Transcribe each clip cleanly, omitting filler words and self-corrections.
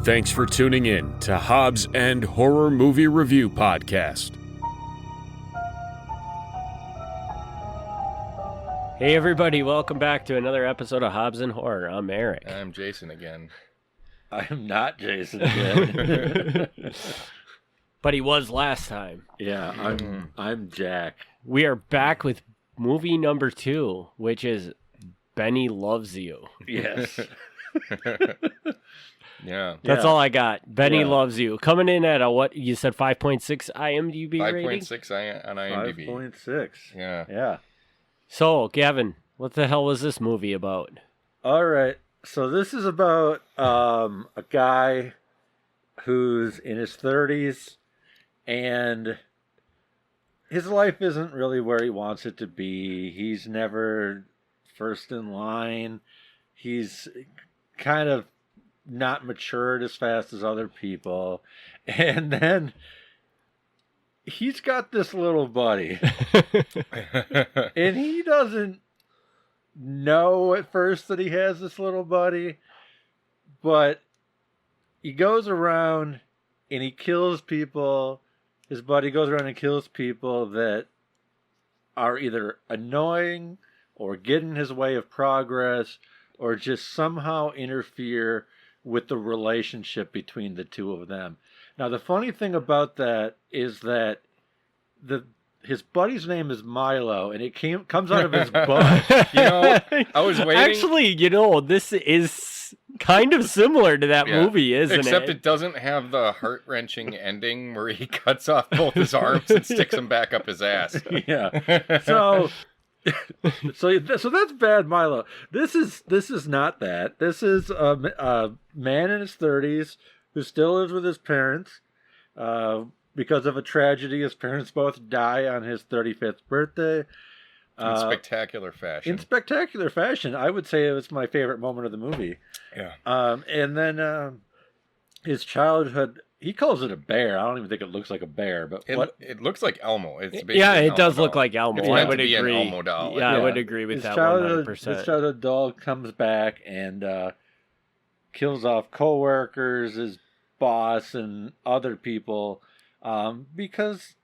Thanks for tuning in to Hobbs and Horror Movie Review Podcast. Hey everybody, welcome back to another episode of Hobbs and Horror. I'm Eric. I'm Jason again. I'm not Jason again. But he was last time. Yeah, I'm Jack. We are back with movie number 2, which is Benny Loves You. Yes. Yeah. That's all I got. Benny Loves You. Coming in at a, what, you said 5.6 IMDb rating? 5.6 on IMDb. 5.6. Yeah. Yeah. So, Gavin, what the hell was this movie about? All right. So this is about a guy who's in his 30s and his life isn't really where he wants it to be. He's never first in line. He's kind of not matured as fast as other people. And then he's got this little buddy. And he doesn't know at first that he has this little buddy, but he goes around and he kills people. His buddy goes around and kills people that are either annoying or get in his way of progress or just somehow interfere with the relationship between the two of them. Now, the funny thing about that is that his buddy's name is Milo, and it comes out of his butt. I was waiting. Actually, this is kind of similar to that movie, isn't it? Except it doesn't have the heart-wrenching ending where he cuts off both his arms and sticks them back up his ass. Yeah. So that's Bad Milo. This is not that. This is a man in his 30s who still lives with his parents. Because of a tragedy, his parents both die on his 35th birthday. In spectacular fashion. In spectacular fashion. I would say it was my favorite moment of the movie. Yeah. And then his childhood, he calls it a bear. I don't even think it looks like a bear, but it looks like Elmo. It's it does look like Elmo. It's I meant would to be agree. an Elmo doll. Yeah, I would agree with that 100%. His childhood doll comes back and kills off coworkers, his boss, and other people. Because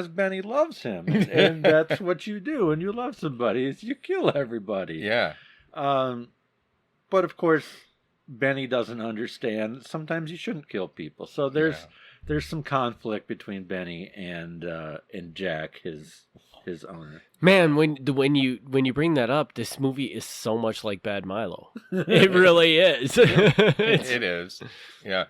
Benny loves him, and that's what you do when you love somebody, is you kill everybody. Yeah. But of course, Benny doesn't understand that sometimes you shouldn't kill people. So there's some conflict between Benny and Jack, his owner. Man, when you bring that up, this movie is so much like Bad Milo. It really is. It is. Yeah.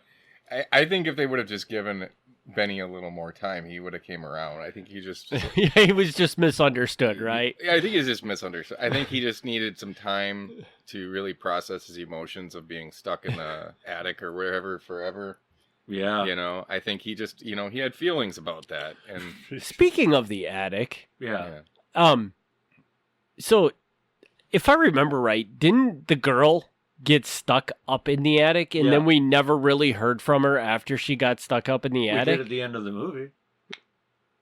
I think if they would have just given Benny a little more time, he would have came around. I think he just... he was just misunderstood, right? Yeah, I think he's just misunderstood. I think he just needed some time to really process his emotions of being stuck in the attic or wherever forever. Yeah. I think he just, he had feelings about that. And Speaking of the attic... Yeah. So, if I remember right, didn't the girl get stuck up in the attic, and then we never really heard from her after she got stuck up in the attic? We did at the end of the movie.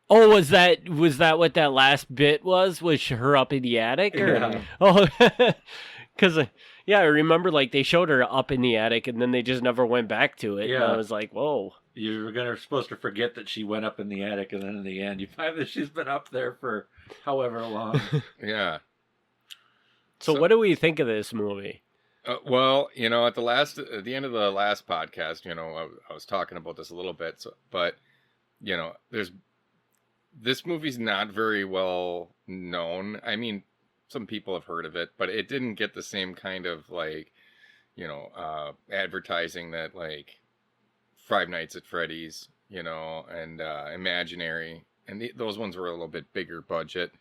Oh, was that what that last bit was? Was her up in the attic? Or? Yeah. Oh, because I remember they showed her up in the attic, and then they just never went back to it. Yeah. And I was like, whoa. You were supposed to forget that she went up in the attic, and then in the end, you find that she's been up there for however long. yeah. So what do we think of this movie? Well, at the end of the last podcast, I was talking about this a little bit, but this movie's not very well known. I mean, some people have heard of it, but it didn't get the same kind of advertising that Five Nights at Freddy's, and Imaginary, and those ones were a little bit bigger budget.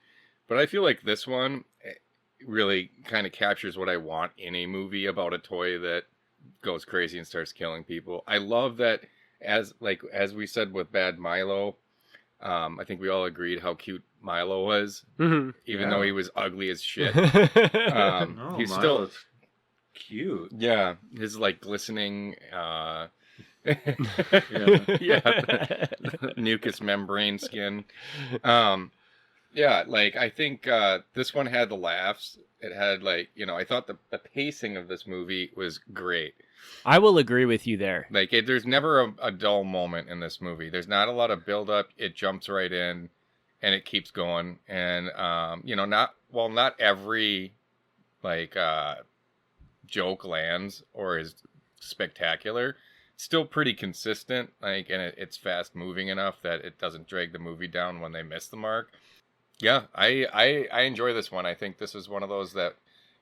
But I feel like this one really kind of captures what I want in a movie about a toy that goes crazy and starts killing people. I love that, as we said with Bad Milo, I think we all agreed how cute Milo was, even though he was ugly as shit. He's still cute. Yeah, his glistening mucous membrane skin. Yeah, like I think this one had the laughs. It had like, I thought the pacing of this movie was great. I will agree with you there. Like there's never a dull moment in this movie. There's not a lot of build up. It jumps right in and it keeps going. And not every like joke lands or is spectacular. It's still pretty consistent, like, and it's fast moving enough that it doesn't drag the movie down when they miss the mark. Yeah, I enjoy this one. I think this is one of those that,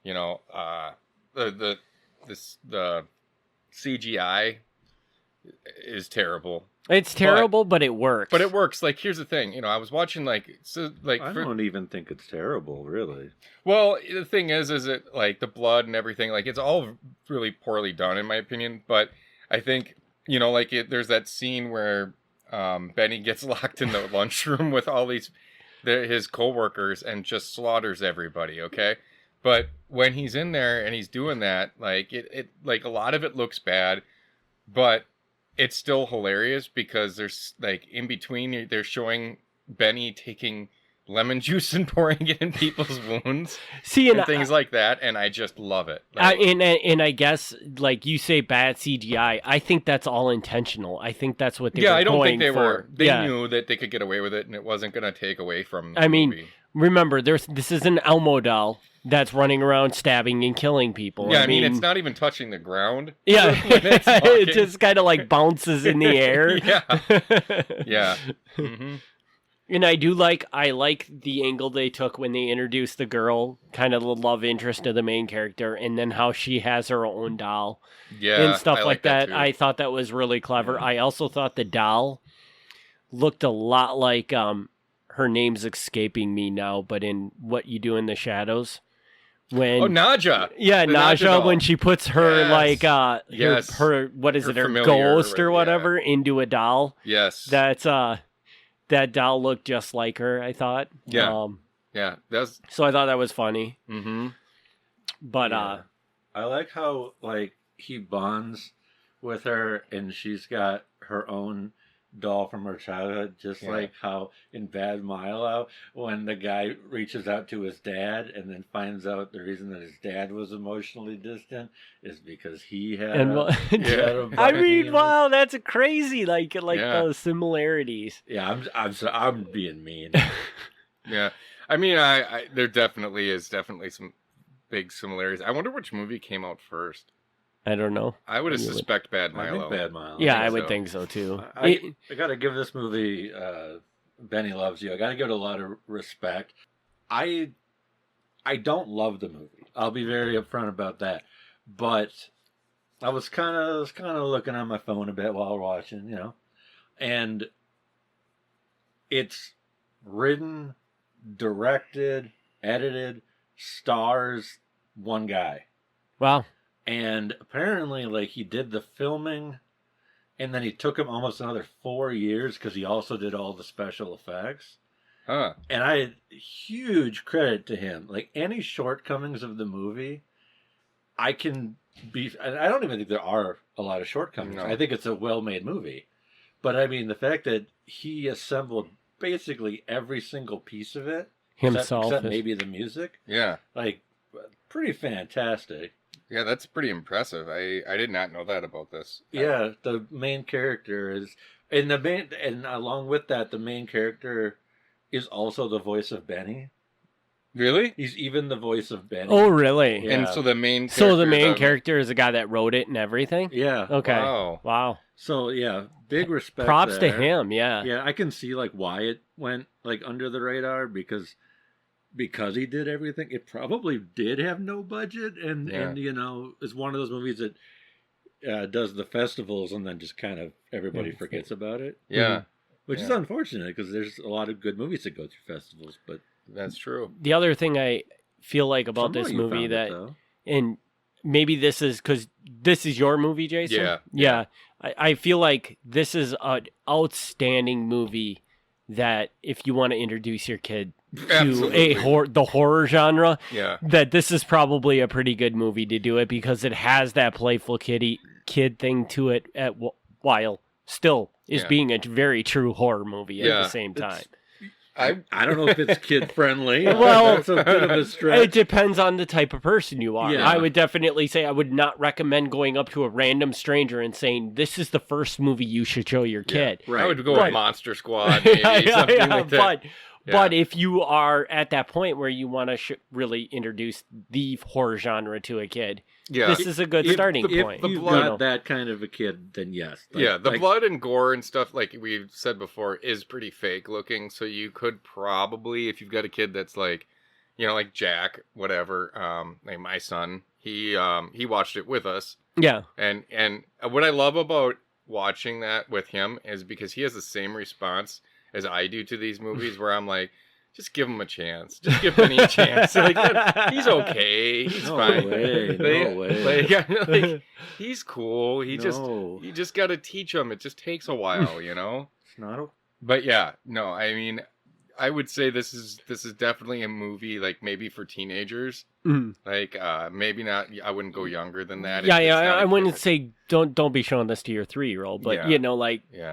the CGI is terrible. It's terrible, but it works. But it works. Like, here's the thing. I was watching I don't even think it's terrible, really. Well, the thing is it like the blood and everything, like it's all really poorly done in my opinion. But I think, there's that scene where Benny gets locked in the lunchroom with all his coworkers and just slaughters everybody. Okay. But when he's in there and he's doing that, like it like a lot of it looks bad, but it's still hilarious because there's like in between they're showing Benny taking lemon juice and pouring it in people's wounds. And things like that, and I just love it. Like, and I guess like you say bad CGI, I think that's all intentional. I think that's what they were I don't think they for. were. They knew that they could get away with it, and it wasn't going to take away from the movie. Remember, this is an Elmo doll that's running around stabbing and killing people. Yeah, I mean it's not even touching the ground. Yeah, it just kind of like bounces in the air. Yeah. Yeah. Mm-hmm. And I like the angle they took when they introduced the girl, kind of the love interest of the main character, and then how she has her own doll. Yeah, and stuff like that. too. I thought that was really clever. Yeah. I also thought the doll looked a lot like her name's escaping me now, but in What You Do in the Shadows. When Naja. Yeah, Naja when she puts her her what is her it, her ghost or whatever into a doll. Yes. That doll looked just like her, I thought. Yeah. So I thought that was funny. Mm-hmm. But I like how like he bonds with her and she's got her own doll from her childhood, just like how in Bad Milo, when the guy reaches out to his dad and then finds out the reason that his dad was emotionally distant is because he had I mean, wow, that's crazy, like the similarities. Yeah, I'm being mean. Yeah, I mean, I there definitely is some big similarities. I wonder which movie came out first. I don't know. I would suspect Bad Milo. I think Bad Milo. Yeah, I would think so too. I got to give this movie, Benny Loves You. I got to give it a lot of respect. I don't love the movie. I'll be very upfront about that. But I was kind of looking on my phone a bit while watching, and it's written, directed, edited, stars one guy. Wow. And apparently, like, he did the filming, and then he took him almost another 4 years because he also did all the special effects. Huh. And I had huge credit to him. Like, any shortcomings of the movie, I don't even think there are a lot of shortcomings. No. I think it's a well-made movie. But, I mean, the fact that he assembled basically every single piece of it, himself, except maybe the music. Yeah. Like, pretty fantastic. Yeah, that's pretty impressive. I did not know that about this. Yeah, the main character is, and along with that, the main character is also the voice of Benny. Really? He's even the voice of Benny. Oh, really? Yeah. And so the main character is the guy that wrote it and everything? Yeah. Okay. Wow. So, yeah, big respect. Props there. to him, yeah. Yeah, I can see like why it went like under the radar because he did everything. It probably did have no budget and is one of those movies that does the festivals and then just kind of everybody forgets about it. Yeah. Which is unfortunate because there's a lot of good movies that go through festivals, but that's true. The other thing I feel like about this movie and maybe this is because this is your movie, Jason. Yeah. I feel like this is an outstanding movie that if you want to introduce your kid to the horror genre, that this is probably a pretty good movie to do it because it has that playful kid thing to it while still is being a very true horror movie at the same time. I don't know if it's kid friendly. Well, that's a bit of a stretch. It depends on the type of person you are. Yeah. I would definitely say I would not recommend going up to a random stranger and saying, "This is the first movie you should show your kid." Right. I would go with Monster Squad, maybe something like that. But if you are at that point where you want to really introduce the horror genre to a kid, this is a good starting point. If you've got that kind of a kid, then yes. The blood and gore and stuff, like we've said before, is pretty fake looking. So you could probably, if you've got a kid that's like, like Jack, whatever, like my son, he watched it with us. Yeah. And what I love about watching that with him is because he has the same response as I do to these movies, where I'm like, just give him a chance. Just give Benny a chance. Like, he's okay. He's fine. No way. Like, he's cool. You just got to teach him. It just takes a while, It's not But yeah, no, I mean, I would say this is definitely a movie, like, maybe for teenagers. Like, maybe not. I wouldn't go younger than that. Yeah, I wouldn't say don't be showing this to your 3-year-old, but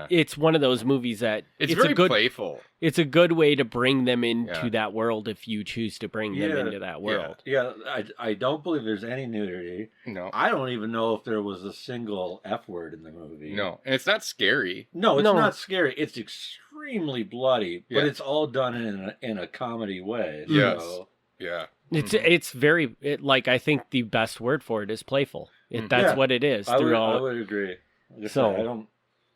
it's one of those movies that it's very playful. It's a good way to bring them into that world if you choose to bring them into that world. Yeah, I don't believe there's any nudity. No, I don't even know if there was a single F word in the movie. No, and it's not scary. No, it's not scary. It's extremely bloody, but it's all done in a comedy way. Yes. So. Yeah. It's very I think the best word for it is playful. That's what it is. I would agree.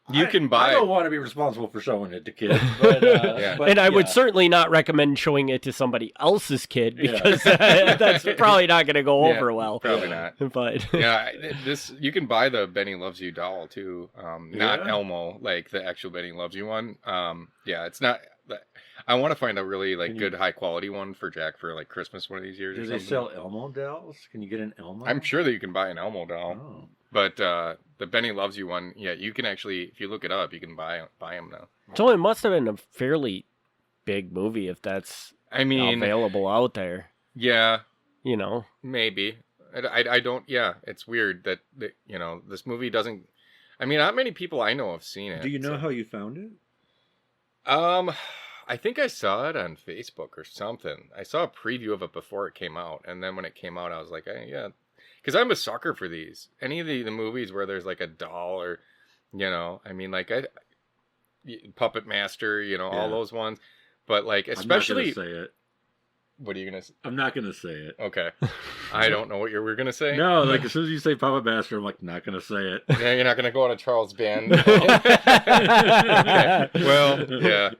You can buy. I don't want to be responsible for showing it to kids, but, and I would certainly not recommend showing it to somebody else's kid because that's probably not going to go over well. Probably not. But you can buy the Benny Loves You doll too. Not Elmo, like the actual Benny Loves You one. It's not. I want to find a really good high quality one for Jack for like Christmas one of these years. Do they sell Elmo dolls? Can you get an Elmo? I'm sure that you can buy an Elmo doll. Oh. But the Benny Loves You one, you can actually, if you look it up, you can buy them now. So it must have been a fairly big movie if that's available out there. Yeah. Maybe. I don't, it's weird that this movie doesn't, not many people I know have seen it. Do you know how you found it? I think I saw it on Facebook or something. I saw a preview of it before it came out. And then when it came out, I was like, hey, yeah. Because I'm a sucker for these. Any of the movies where there's like a doll or, Puppet Master, all those ones. But like, especially... I'm not going to say it. What are you going to say? I'm not going to say it. Okay. I don't know what you were going to say. No, like as soon as you say Puppet Master, I'm like, not going to say it. Yeah, you're not going to go on a Charles Band. Okay. Well, yeah.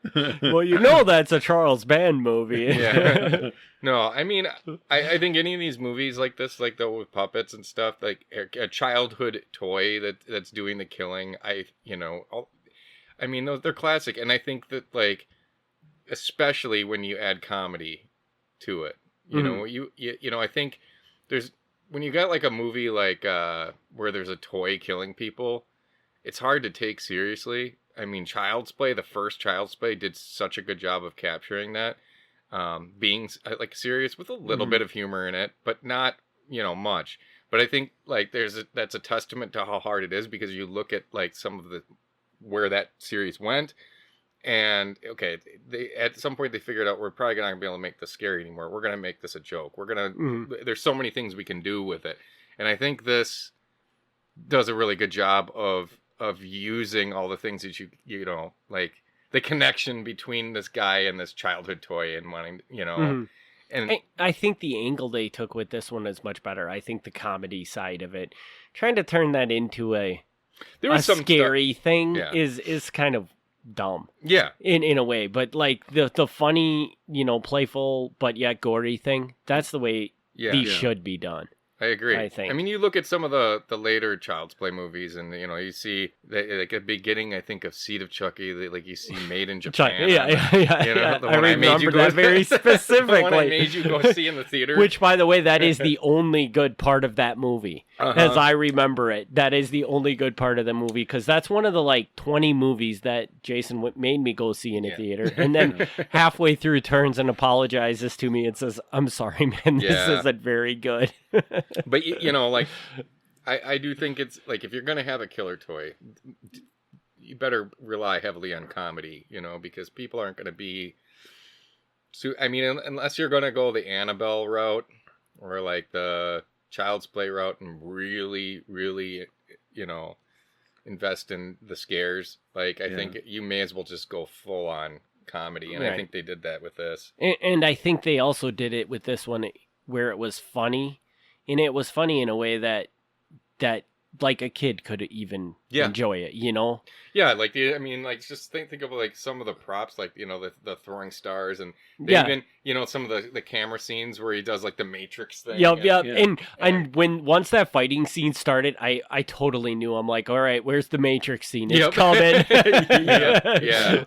Well, that's a Charles Band movie. Yeah. No, I think any of these movies like this, like the with puppets and stuff, like a childhood toy that's doing the killing, they're classic. And I think that like, especially when you add comedy to it, I think there's when you got like a movie like where there's a toy killing people, it's hard to take seriously. Child's Play, the first Child's Play did such a good job of capturing that, being like serious with a little bit of humor in it, but not much. But I think like that's a testament to how hard it is, because you look at like some of where that series went. And okay, at some point they figured out we're probably not gonna be able to make this scary anymore. We're gonna make this a joke. We're gonna there's so many things we can do with it, and I think this does a really good job of using all the things that you like the connection between this guy and this childhood toy and wanting and I think the angle they took with this one is much better. I think the comedy side of it, trying to turn that into a scary thing is kind of dumb. Yeah. In a way. But like the funny, playful but yet gory thing, that's the way these should be done. I agree. I think. You look at some of the later Child's Play movies, and you see like a beginning. I think of Seed of Chucky. You see Made in Japan. Yeah. I remember that very specifically. The one I made you go see in the theater. Which, by the way, that is the only good part of that movie, as I remember it. That is the only good part of the movie, because that's one of the 20 movies that Jason made me go see in a theater, and then halfway through turns and apologizes to me and says, "I'm sorry, man. This isn't very good." But I do think it's like, if you're gonna have a killer toy, you better rely heavily on comedy, because people aren't gonna be So I mean, unless you're gonna go the Annabelle route or like the Child's Play route and really, really, invest in the scares, like I think you may as well just go full on comedy, and I think they did that with this. And I think they also did it with this one where it was funny, and it was funny in a way that like a kid could even enjoy it, Yeah, like just think of like some of the props, like the throwing stars, and even some of the camera scenes where he does like the Matrix thing. Yep. And when once that fighting scene started, I totally knew. I'm like, all right, where's the Matrix scene? It's coming. yeah.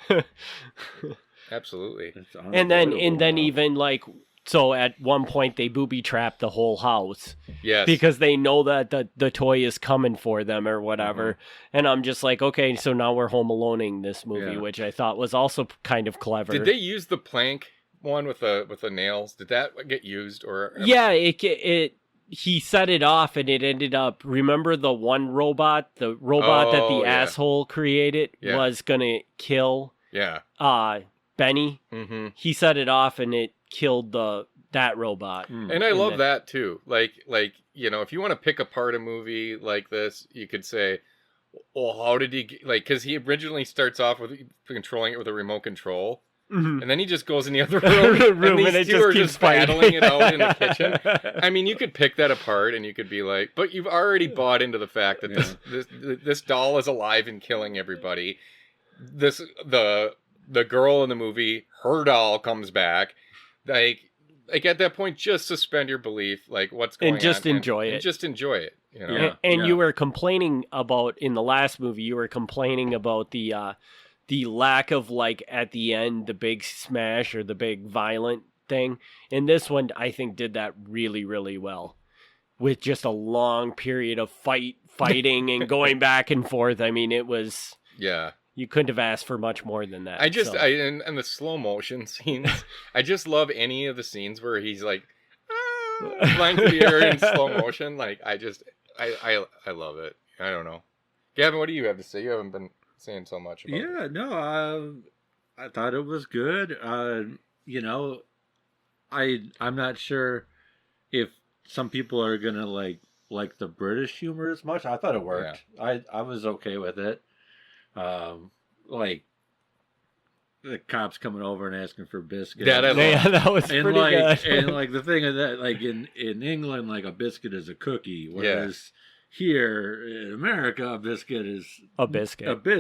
Absolutely. And then even like. So at one point they booby trap the whole house. Yes. Because they know that the toy is coming for them or whatever. Mm-hmm. And I'm just like, okay, so now we're home aloneing this movie, which I thought was also kind of clever. Did they use the plank one with the nails? Did that get used or? Yeah, he set it off and it ended up, remember the one robot, that the asshole created was going to kill Benny? Mm-hmm. He set it off and it killed that robot. And I love that too. Like if you want to pick apart a movie like this, you could say, well, how did he because he originally starts off with controlling it with a remote control, and then he just goes in the other room and these two are just battling it out in the kitchen. I mean, you could pick that apart and you could be like, but you've already bought into the fact that this doll is alive and killing everybody. The girl in the movie, her doll comes back. Like at that point, just suspend your belief, like what's going on, and just enjoy it. And just enjoy it, And you were complaining about in the last movie. You were complaining about the lack of like at the end the big smash or the big violent thing. And this one, I think, did that really, really well, with just a long period of fighting and going back and forth. I mean, it was You couldn't have asked for much more than that. And the slow motion scenes, I just love any of the scenes where he's like flying through the air in slow motion. Like I love it. I don't know. Gavin, what do you have to say? You haven't been saying so much about it. Yeah, no, I thought it was good. I'm not sure if some people are gonna like the British humor as much. I thought it worked. Yeah. I was okay with it. Like the cops coming over and asking for biscuits. That was pretty good. And like the thing is that like in England, like a biscuit is a cookie, whereas here in America, a biscuit is a biscuit. So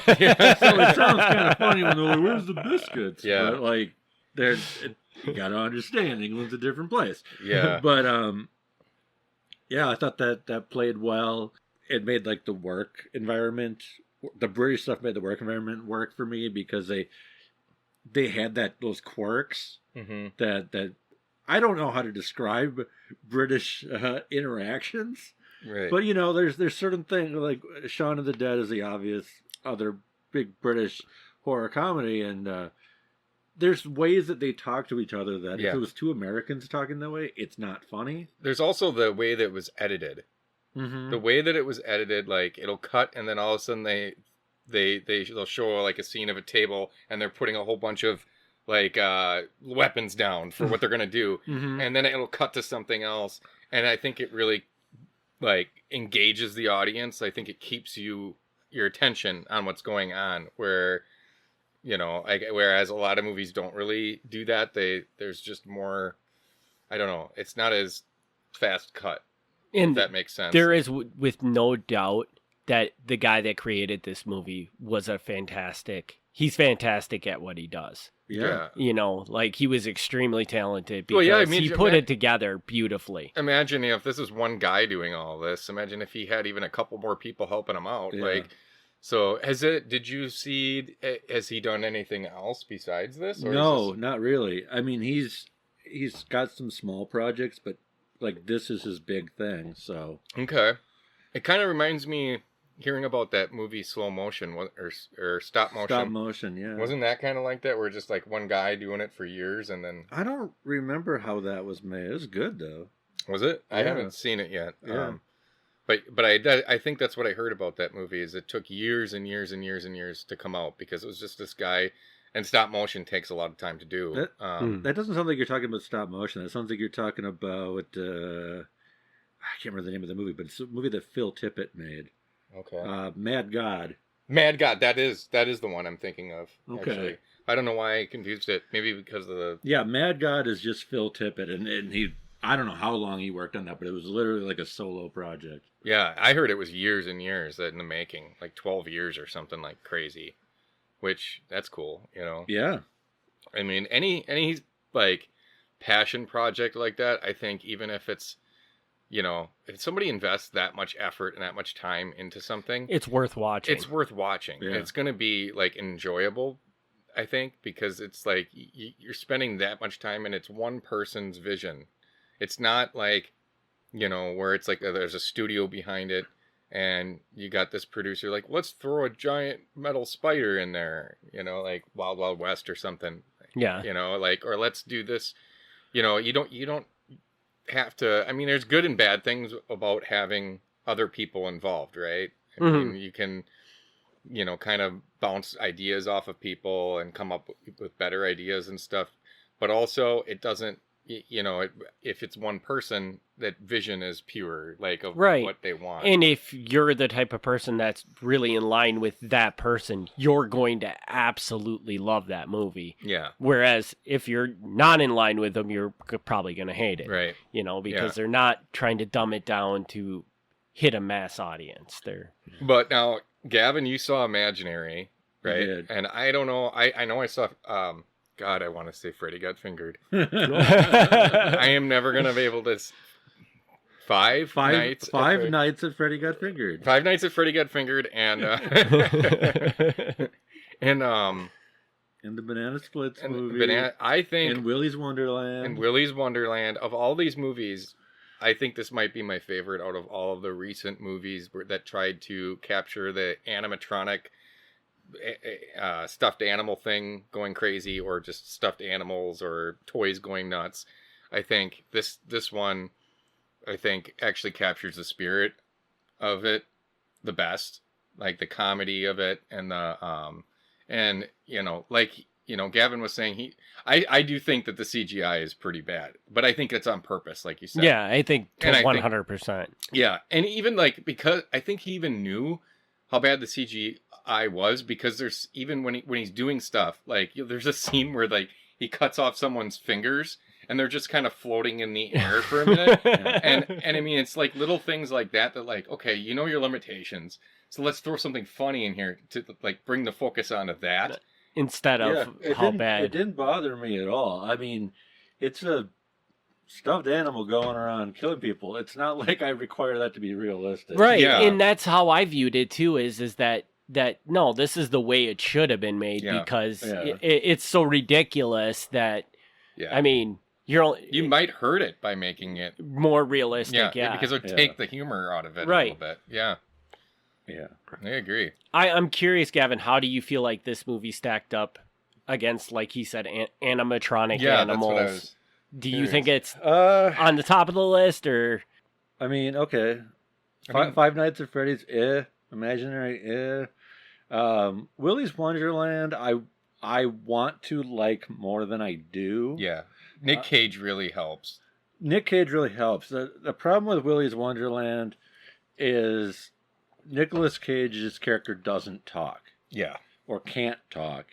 it sounds kind of funny when they're like, "Where's the biscuits?" Yeah, but like you got to understand, England's a different place. Yeah, but I thought that played well. It made like the work environment. The British stuff made the work environment work for me because they had those quirks that I don't know how to describe British interactions, right? But there's certain things like Shaun of the Dead is the obvious other big British horror comedy, and there's ways that they talk to each other that if it was two Americans talking that way, it's not funny. There's also the way that it was edited. Mm-hmm. The way that it was edited, like it'll cut and then all of a sudden they'll show like a scene of a table and they're putting a whole bunch of like weapons down for what they're gonna do, and then it'll cut to something else, and I think it really like engages the audience. I think it keeps your attention on what's going on. Whereas a lot of movies don't really do that. There's just more. I don't know. It's not as fast cut. And if that makes sense. There is, with no doubt, that the guy that created this movie was he's fantastic at what he does. Yeah. Like he was extremely talented because he put it together beautifully. Imagine if this is one guy doing all this. Imagine if he had even a couple more people helping him out. Yeah. So has he done anything else besides this? Or no, not really. I mean, he's got some small projects, but like this is his big thing. So okay, it kind of reminds me hearing about that movie Slow Motion or Stop Motion. Stop Motion, yeah. Wasn't that kind of like that, where just like one guy doing it for years and then I don't remember how that was made. It was good though. Was it? I haven't seen it yet. Yeah. But I think that's what I heard about that movie is it took years and years and years and years to come out because it was just this guy. And stop motion takes a lot of time to do. That doesn't sound like you're talking about stop motion. That sounds like you're talking about I can't remember the name of the movie, but it's a movie that Phil Tippett made. Okay. Mad God. Mad God. That is the one I'm thinking of. Okay. Actually. I don't know why I confused it. Maybe because of the... Yeah, Mad God is just Phil Tippett, and he... I don't know how long he worked on that, but it was literally like a solo project. Yeah, I heard it was years and years in the making, like 12 years or something like crazy, which that's cool, you know? Yeah. I mean, any like passion project like that, I think even if it's, you know, if somebody invests that much effort and that much time into something, it's worth watching. It's worth watching. Yeah. It's going to be like enjoyable, I think, because it's like you're spending that much time and it's one person's vision. It's not like, you know, where it's like there's a studio behind it and you got this producer like, let's throw a giant metal spider in there, you know, like Wild Wild West or something. Yeah. You know, like, or let's do this, you know, you don't have to, I mean, there's good and bad things about having other people involved, right? I mean, you can, you know, kind of bounce ideas off of people and come up with better ideas and stuff. But also it doesn't, you know, if it's one person, that vision is pure, like of what they want. And if you're the type of person that's really in line with that person, you're going to absolutely love that movie. Yeah. Whereas if you're not in line with them, you're probably going to hate it. Right. You know, because they're not trying to dumb it down to hit a mass audience. But now, Gavin, you saw Imaginary, right? I did. And I don't know, I know I saw... God, I want to say Freddy Got Fingered. I am never going to be able to... Five nights at Freddy Got Fingered. 5 nights at Freddy Got Fingered, and and the Banana Splits movie. I think... And Willy's Wonderland. And Willy's Wonderland. Of all these movies, I think this might be my favorite out of all of the recent movies that tried to capture the animatronic... stuffed animal thing going crazy, or just stuffed animals or toys going nuts. I think this one, I think, actually captures the spirit of it the best, like the comedy of it, and the and you know, like, you know, Gavin was saying, I do think that the CGI is pretty bad, but I think it's on purpose, like you said. Yeah, I think 100%. Yeah, and even like, because I think he even knew how bad the CGI was, because there's even when he's doing stuff, like, you know, there's a scene where like he cuts off someone's fingers and they're just kind of floating in the air for a minute. and I mean, it's like little things like that like, okay, you know your limitations, so let's throw something funny in here to like bring the focus onto that instead of how bad. It didn't bother me at all. I mean, it's a stuffed animal going around killing people. It's not like I require that to be realistic. Right. Yeah. And that's how I viewed it too, is that no, this is the way it should have been made, because it's so ridiculous that, I mean, you might hurt it by making it more realistic. Yeah. Because it would take the humor out of it a little bit. Yeah. Yeah. I agree. I'm curious, Gavin, how do you feel like this movie stacked up against, like he said, animatronic animals? That's what I was... Do you think it's on the top of the list, or? I mean, okay. Five Nights at Freddy's, Imaginary, Willy's Wonderland, I want to like more than I do. Yeah. Nick Cage really helps. The problem with Willy's Wonderland is Nicolas Cage's character doesn't talk. Yeah. Or can't talk.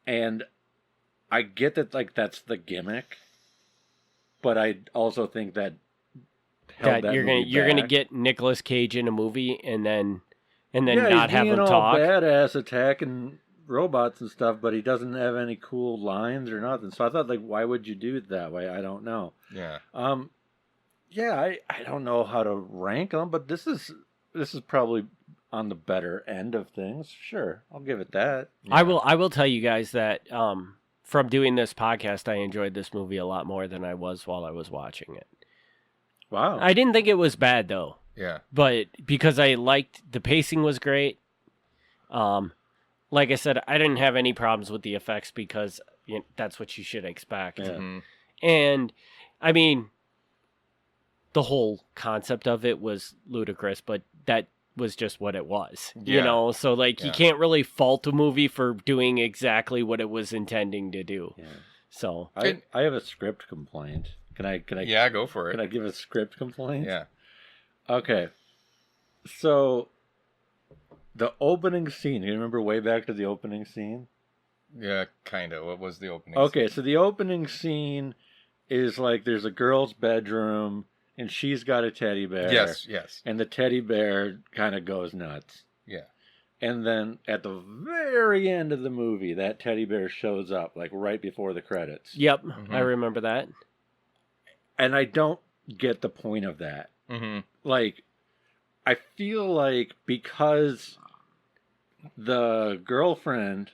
And I get that, like, that's the gimmick. But I also think that you're gonna get Nicolas Cage in a movie and then not have him talk. Badass attacking robots and stuff, but he doesn't have any cool lines or nothing. So I thought, like, why would you do it that way? I don't know. Yeah. I don't know how to rank them, but this is probably on the better end of things. Sure, I'll give it that. Yeah. I will tell you guys that from doing this podcast, I enjoyed this movie a lot more than I was while I was watching it. Wow. I didn't think it was bad, though. Yeah. But because I liked, the pacing was great. Like I said, I didn't have any problems with the effects, because that's what you should expect. Yeah. Mm-hmm. And, I mean, the whole concept of it was ludicrous, but that was just what it was. Yeah. You know, so like you can't really fault a movie for doing exactly what it was intending to do. Yeah. So I have a script complaint. Can I? Yeah, go for it. Can I give a script complaint? Yeah. Okay. So the opening scene. You remember way back to the opening scene? Yeah, kind of. What was the opening? Okay, scene? so the opening scene is like there's a girl's bedroom and she's got a teddy bear. Yes. And the teddy bear kind of goes nuts. Yeah. And then at the very end of the movie, that teddy bear shows up, like right before the credits. Yep, I remember that. And I don't get the point of that. Mm-hmm. Like, I feel like because the girlfriend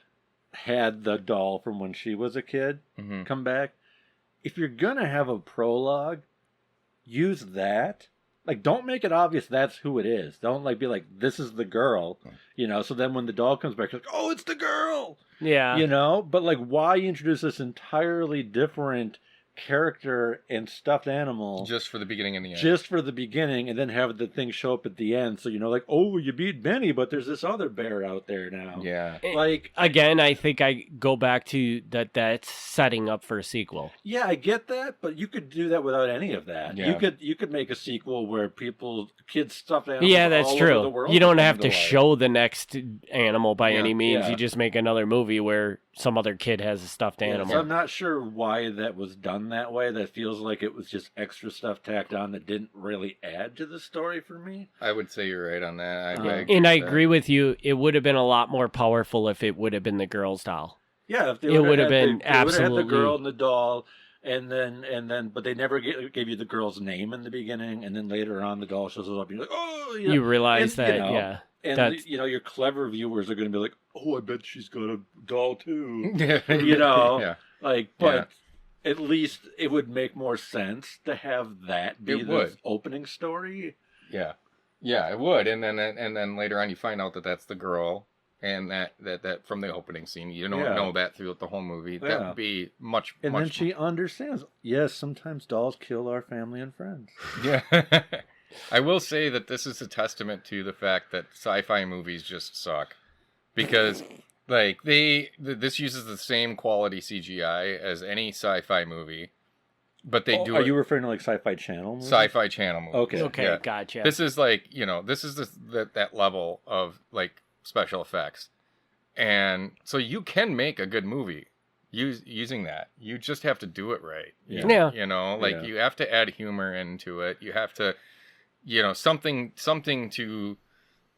had the doll from when she was a kid come back, if you're gonna have a prologue, use that. Like, don't make it obvious that's who it is. Don't like be like, this is the girl, you know. So then when the doll comes back, you're like, oh, it's the girl. Yeah, You know. But like, why introduce this entirely different character and stuffed animal Just for the beginning and the end. just for the beginning, and then have the thing show up at the end, so you know, like, oh, you beat Benny, but there's this other bear out there now. Yeah. Like, again, I think I go back to that's setting up for a sequel. yeah, I get that, but you could do that without any of that. Yeah. You could make a sequel where kids stuffed animals. Yeah, that's all true. Over the world You don't come have to life. show the next animal by any means. yeah. You just make another movie where some other kid has a stuffed Yeah, animal. so I'm not sure why that was done that way. That feels like it was just extra stuff tacked on that didn't really add to the story for me. I would say you're right on that. And I agree with you. It would have been a lot more powerful if it would have been the girl's doll. Yeah, if they It would have had been they would have had absolutely the girl and the doll, and then, but they never gave you the girl's name in the beginning, and then later on the doll shows up, and you're like, oh, You realize and, that, you know, yeah. and you know, your clever viewers are going to be like, oh, I bet she's got a doll too, Yeah. you know, Yeah. like, but at least it would make more sense to have that be the opening story. Yeah. Yeah, it would. And then later on you find out that that's the girl, and that from the opening scene. You don't know that throughout the whole movie. That would be much And much then she understands, yes, sometimes dolls kill our family and friends. Yeah. I will say that this is a testament to the fact that sci-fi movies just suck. Because like this uses the same quality CGI as any sci-fi movie, but they do. Are you referring to like Sci-Fi Channel movies? Sci-Fi Channel movies? Okay, yeah. gotcha. This is like, you know, this is that level of like special effects, and so you can make a good movie using that. You just have to do it right. Yeah. You know, like you have to add humor into it. You have to, you know, something to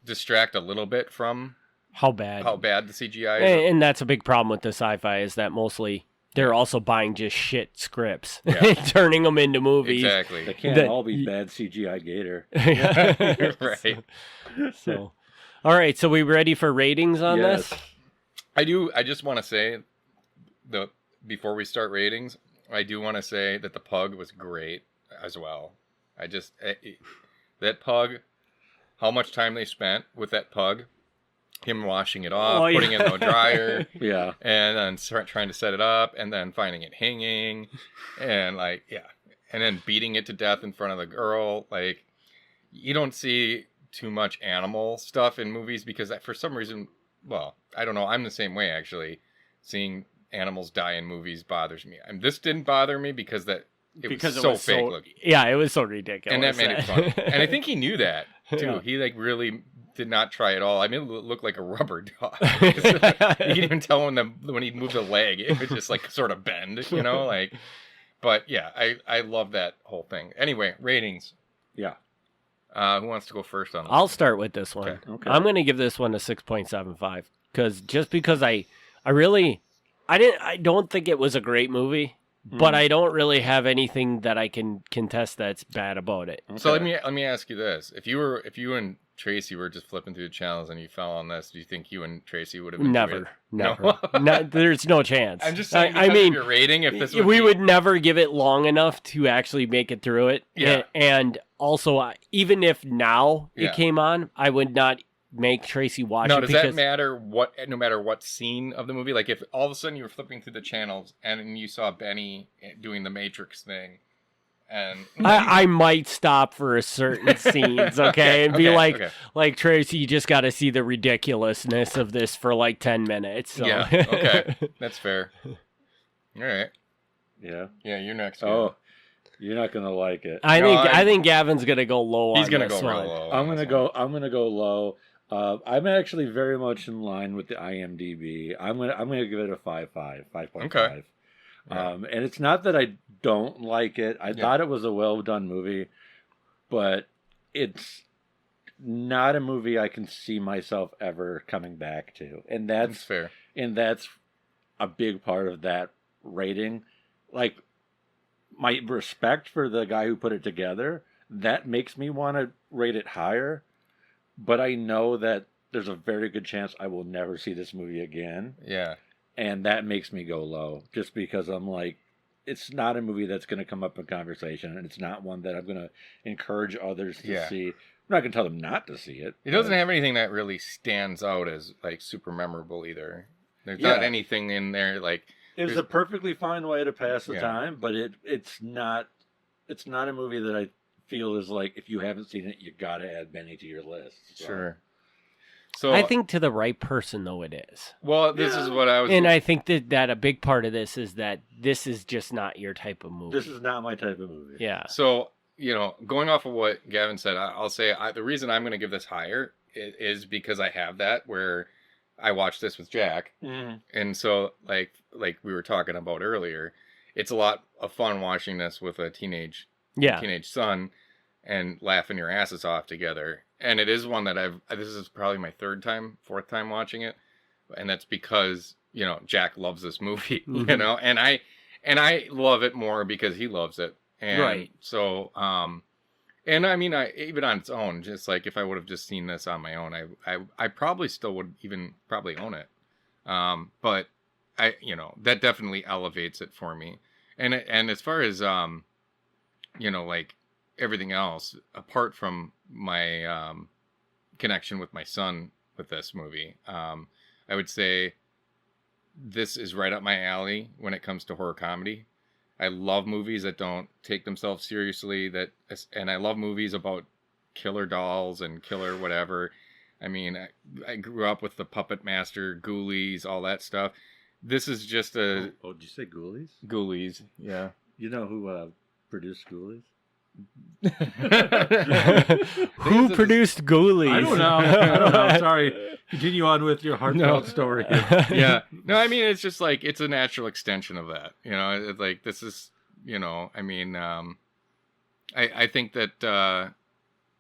distract a little bit from how bad the CGI is. And that's a big problem with the sci-fi, is that mostly they're also buying just shit scripts Yeah. and turning them into movies. Exactly. They can't all be bad CGI gator. Right. So, all right. So we ready for ratings on Yes. this? I just want to say, before we start ratings, I do want to say that the pug was great as well. That pug, how much time they spent with that pug, him washing it off, putting it in the dryer, Yeah. and then trying to set it up, and then finding it hanging, and and then beating it to death in front of the girl. Like, you don't see too much animal stuff in movies because for some reason, well, I don't know, I'm the same way actually. Seeing animals die in movies bothers me. And this didn't bother me because it was so fake looking. Yeah, it was so ridiculous. And that made it fun. And I think he knew that too. Yeah. He like really did not try at all. I mean, it looked like a rubber dog. You could even tell when he moved a leg, it would just like sort of bend, you know, like. But yeah, I love that whole thing. Anyway, ratings. Yeah. Who wants to go first on this? I'll start with this one. Okay. I'm going to give this one a 6.75 because I don't think it was a great movie, but I don't really have anything that I can contest that's bad about it. So let me ask you this: if you and Tracy were just flipping through the channels and you fell on this, do you think you and Tracy would have enjoyed it? Never. No, there's no chance. I'm just saying, I mean, of your rating, if this we would never give it long enough to actually make it through it. Yeah. And also, even if now it came on, I would not make Tracy watch it. No, does that matter no matter what scene of the movie? Like if all of a sudden you were flipping through the channels and you saw Benny doing the Matrix thing, And I might stop for a certain scenes, okay? And be like, Tracy, you just got to see the ridiculousness of this for like 10 minutes. So. Yeah, okay. That's fair. All right. Yeah? Yeah, you're next. Oh, you're not going to like it. I think Gavin's going to go low on this. He's going to go one. real low. I'm going to go low. I'm actually very much in line with the IMDb. I'm gonna give it a 5.5. Okay. And it's not that I don't like it. I thought it was a well done movie, but it's not a movie I can see myself ever coming back to. And that's fair. And that's a big part of that rating. Like, my respect for the guy who put it together, that makes me want to rate it higher. But I know that there's a very good chance I will never see this movie again. Yeah. And that makes me go low, just because I'm like, it's not a movie that's going to come up in conversation, and it's not one that I'm going to encourage others to see. I'm not going to tell them not to see it. It doesn't have anything that really stands out as like super memorable either. There's not anything in there like. It's a perfectly fine way to pass the time, but it's not a movie that I feel is like, if you haven't seen it, you got to add Benny to your list. So. Sure. So I think to the right person, though, it is. Well, this is what I was... And I think that a big part of this is that this is just not your type of movie. This is not my type of movie. Yeah. So, going off of what Gavin said, I'll say the reason I'm going to give this higher is because I have that where I watched this with Jack. Mm-hmm. And so, like we were talking about earlier, it's a lot of fun watching this with a teenage son and laughing your asses off together. And it is one that this is probably my fourth time watching it. And that's because, Jack loves this movie, mm-hmm. and I love it more because he loves it. And right. So, and I mean, even on its own, just like if I would have just seen this on my own, I probably still would even probably own it. But that definitely elevates it for me. And as far as, like everything else, apart from my connection with my son with this movie, I would say this is right up my alley when it comes to horror comedy. I love movies that don't take themselves seriously, and I love movies about killer dolls and killer whatever. I mean, I grew up with the Puppet Master, Ghoulies, all that stuff. This is just a... Oh, did you say Ghoulies? Ghoulies, yeah. You know who produced Ghoulies? Who produced Ghoulies? I don't know. Sorry. Continue on with your heartfelt story. Yeah. No, I mean, it's just like, it's a natural extension of that. It's like, this is, I mean, I think that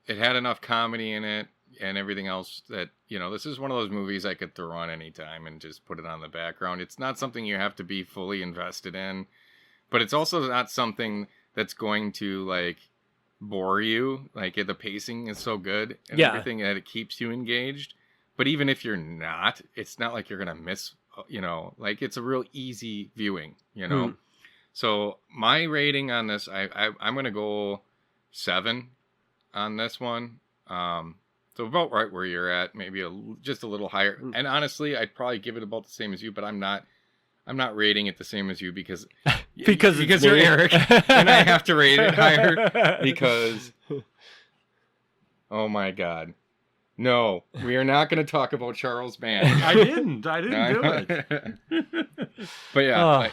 it had enough comedy in it and everything else that, this is one of those movies I could throw on anytime and just put it on the background. It's not something you have to be fully invested in, but it's also not something that's going to like bore you. Like the pacing is so good and everything that it keeps you engaged. But even if you're not, it's not like you're going to miss, like it's a real easy viewing, So my rating on this, I'm going to go 7 on this one. So about right where you're at, maybe just a little higher. And honestly, I'd probably give it about the same as you, but I'm not rating it the same as you because you're Eric and I have to rate it higher because, oh my God. No, we are not going to talk about Charles Band. I didn't do it. But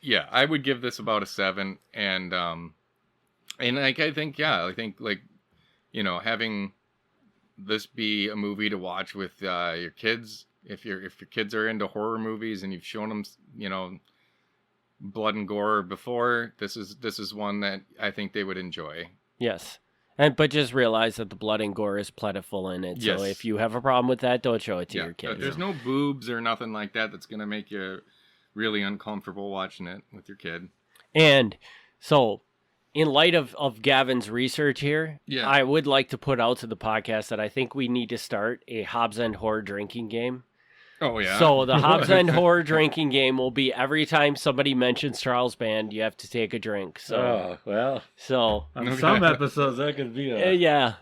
yeah, I would give this about a 7. And like, I think like, having this be a movie to watch with your kids, if your kids are into horror movies and you've shown them, blood and gore before, this is one that I think they would enjoy. Yes. But just realize that the blood and gore is plentiful in it. Yes. So if you have a problem with that, don't show it to your kids. There's no boobs or nothing like that that's going to make you really uncomfortable watching it with your kid. And so, in light of Gavin's research here, I would like to put out to the podcast that I think we need to start a Hobbs End horror drinking game. Oh, yeah. So the Hobbs End horror drinking game will be every time somebody mentions Charles Band, you have to take a drink. So, on some episodes that could be yeah.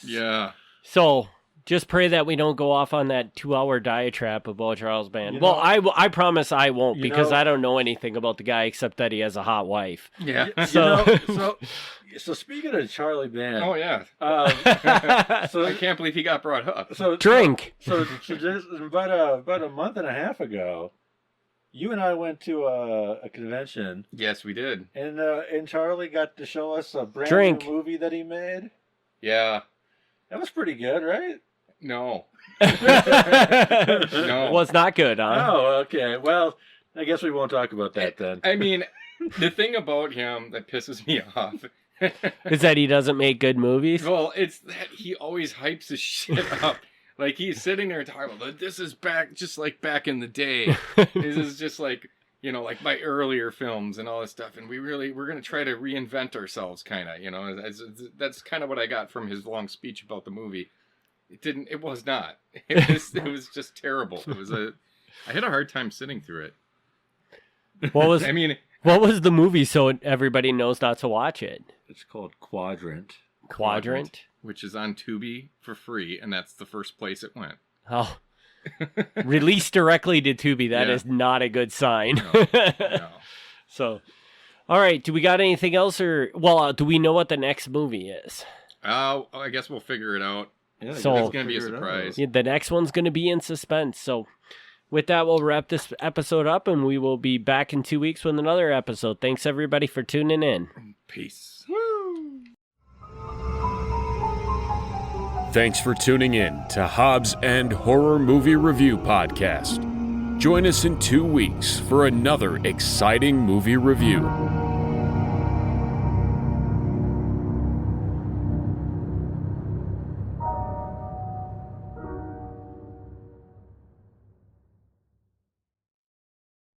Yeah. So Just pray that we don't go off on that 2-hour diatribe about Charles Band. Well, I promise I won't because I don't know anything about the guy except that he has a hot wife. Yeah. So speaking of Charlie Band. Oh, yeah. So I can't believe he got brought up. Drink. So just about a month and a half ago, you and I went to a convention. Yes, we did. And Charlie got to show us a brand new movie that he made. Yeah. That was pretty good, right? No. No. Was not good, huh? Oh, okay. Well, I guess we won't talk about that then. I mean, the thing about him that pisses me off is that he doesn't make good movies. Well, it's that he always hypes his shit up. Like, he's sitting there talking about, this is back, just like back in the day. This is just like, you know, like my earlier films and all this stuff. And we're going to try to reinvent ourselves, kind of, you know. That's kind of what I got from his long speech about the movie. It was not. It was just terrible. I had a hard time sitting through it. What was the movie so everybody knows not to watch it? It's called Quadrant. Quadrant? Which is on Tubi for free, and that's the first place it went. Oh. Released directly to Tubi. That is not a good sign. No. So, all right. Do we got anything else? Do we know what the next movie is? I guess we'll figure it out. Yeah, so it's going to be a surprise. The next one's going to be in suspense. So, with that, we'll wrap this episode up, and we will be back in 2 weeks with another episode. Thanks, everybody, for tuning in. Peace. Woo! Thanks for tuning in to Hobbs and Horror Movie Review Podcast. Join us in 2 weeks for another exciting movie review.